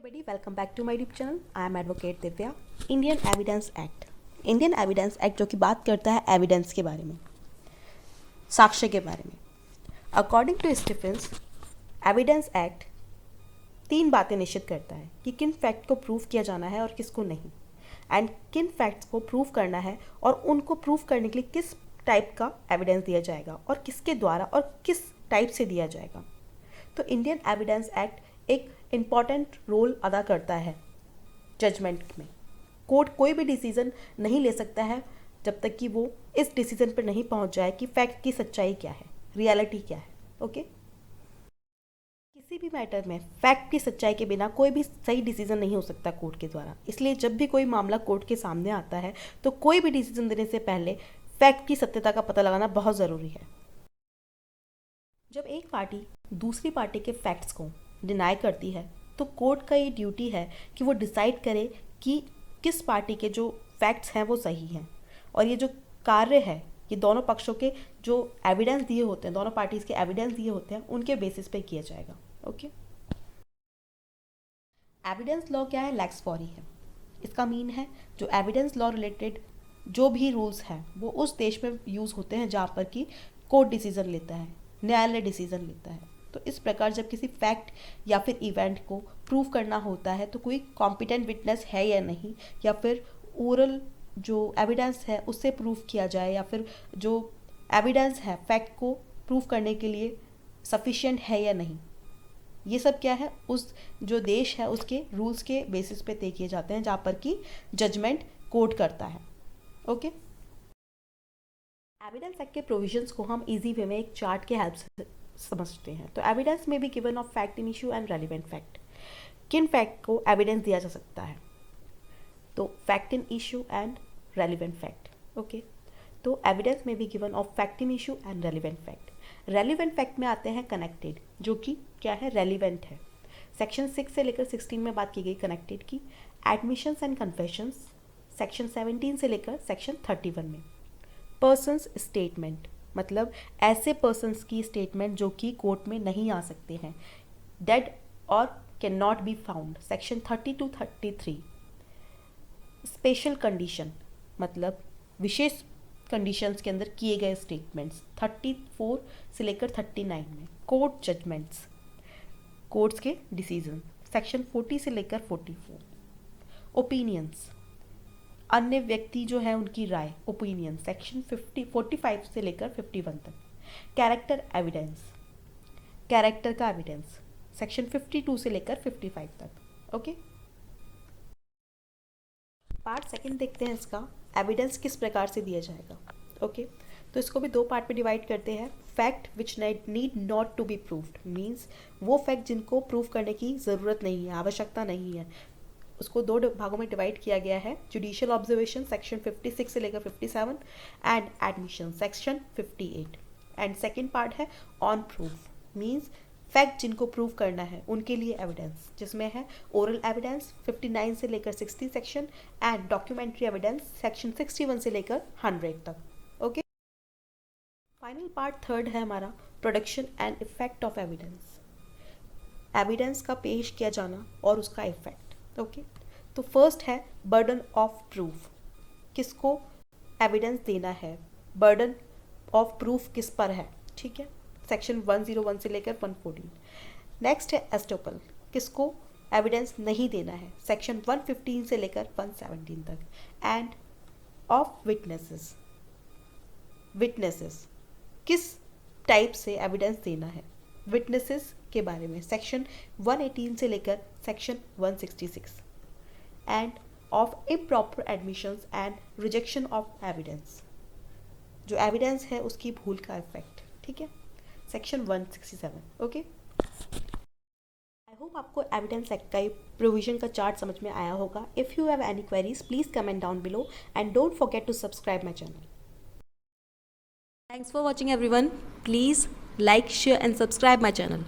everybody, welcome back to my YouTube channel. I am Advocate Divya. Indian evidence act, Indian evidence act जो कि बात करता है evidence के बारे में, साक्ष्य के बारे में। According to Stephens, evidence act तीन बातें निश्चित करता है कि किन फैक्ट को प्रूव किया जाना है और किसको नहीं, एंड किन फैक्ट्स को प्रूव करना है और उनको प्रूव करने के लिए किस टाइप का एविडेंस दिया जाएगा और किसके द्वारा और किस टाइप से दिया जाएगा। तो इंडियन एविडेंस एक्ट एक इम्पॉर्टेंट रोल अदा करता है जजमेंट में। कोर्ट कोई भी डिसीजन नहीं ले सकता है जब तक कि वो इस डिसीजन पर नहीं पहुंच जाए कि फैक्ट की सच्चाई क्या है, रियलिटी क्या है। ओके, किसी भी मैटर में फैक्ट की सच्चाई के बिना कोई भी सही डिसीजन नहीं हो सकता कोर्ट के द्वारा। इसलिए जब भी कोई मामला कोर्ट के सामने आता है तो कोई भी डिसीजन देने से पहले फैक्ट की सत्यता का पता लगाना बहुत ज़रूरी है। जब एक पार्टी दूसरी पार्टी के फैक्ट्स को डिनाई करती है तो कोर्ट का ये ड्यूटी है कि वो डिसाइड करे कि किस पार्टी के जो फैक्ट्स हैं वो सही हैं, और ये जो कार्य है ये दोनों पक्षों के जो एविडेंस दिए होते हैं, दोनों पार्टीज के एविडेंस दिए होते हैं, उनके बेसिस पे किया जाएगा। ओके, एविडेंस लॉ क्या है? लैक्स फॉरी है। इसका मीन है जो एविडेंस लॉ रिलेटेड जो भी रूल्स हैं वो उस देश में यूज़ होते हैं जहाँ पर कि कोर्ट डिसीजन लेता है, न्यायालय डिसीजन लेता है। तो इस प्रकार जब किसी फैक्ट या फिर इवेंट को प्रूव करना होता है तो कोई कॉम्पिटेंट विटनेस है या नहीं, या फिर ओरल जो एविडेंस है उससे प्रूव किया जाए, या फिर जो एविडेंस है फैक्ट को प्रूव करने के लिए सफिशिएंट है या नहीं, ये सब क्या है उस जो देश है उसके रूल्स के बेसिस पे तय किए जाते हैं जहाँ पर कि जजमेंट कोर्ट करता है। ओके, एविडेंस एक्ट के प्रोविजंस को हम इजी वे में एक चार्ट के हेल्प से समझते हैं। तो एविडेंस में भी given of fact in issue and relevant fact, किन फैक्ट को एविडेंस दिया जा सकता है, तो fact in issue and relevant fact. Okay, तो एविडेंस में भी given of fact in issue and relevant fact. Relevant fact में आते हैं कनेक्टेड, जो कि क्या है, रेलिवेंट है। सेक्शन 6 से लेकर 16 में बात की गई कनेक्टेड की। एडमिशंस एंड कन्फेशंस सेक्शन 17 से लेकर सेक्शन 31 में। पर्सन्स स्टेटमेंट मतलब ऐसे पर्सन्स की स्टेटमेंट जो कि कोर्ट में नहीं आ सकते हैं, डेड और can not be found, section 30 to 33। Special condition मतलब विशेष कंडीशंस के अंदर किए गए स्टेटमेंट्स, 34 से लेकर 39 में। कोर्ट जजमेंट्स, कोर्ट्स के डिसीजन, सेक्शन 40 से लेकर 44। ओपिनियंस, अन्य व्यक्ति जो है उनकी राय, ओपिनियन, सेक्शन 45 से लेकर 51 तक। कैरेक्टर एविडेंस, कैरेक्टर का एविडेंस, सेक्शन 52 से लेकर 55 तक। ओके, पार्ट सेकंड देखते हैं इसका, एविडेंस किस प्रकार से दिया जाएगा। ओके, तो इसको भी दो पार्ट में डिवाइड करते हैं। Fact which need not to be proved, means वो फैक्ट जिनको प्रूव करने की ज़रूरत नहीं है, आवश्यकता नहीं है, उसको दो भागों में डिवाइड किया गया है। जुडिशियल ऑब्जर्वेशन सेक्शन 56 से लेकर 57 and admission section 58। And second part है ऑन प्रूफ, मींस फैक्ट जिनको प्रूव करना है उनके लिए एविडेंस, जिसमें है ओरल एविडेंस 59 से लेकर 60 section and documentary evidence section 61 से लेकर 100 तक। ओके, फाइनल पार्ट थर्ड है हमारा production and effect of evidence, evidence का पेश किया जाना और उसका इफेक्ट। ओके, तो फर्स्ट है बर्डन ऑफ प्रूफ, किसको एविडेंस देना है, बर्डन ऑफ प्रूफ किस पर है, ठीक है, सेक्शन 101 से लेकर 114। नेक्स्ट है एस्टोपल, किसको एविडेंस नहीं देना है, सेक्शन 115 से लेकर 117 तक। एंड ऑफ विटनेसेस, विटनेसेस किस टाइप से एविडेंस देना है, विटनेसेस के बारे में, सेक्शन 118 से लेकर section 166। And of improper admissions and rejection of evidence, जो एविडेंस है उसकी भूल का इफेक्ट, ठीक है, सेक्शन 167। ओके, आई होप आपको एविडेंस एक्ट का प्रोविजन का चार्ट समझ में आया होगा। If you have any queries please comment down below and don't forget to subscribe my channel. Thanks for watching everyone. Please like, share and subscribe my channel.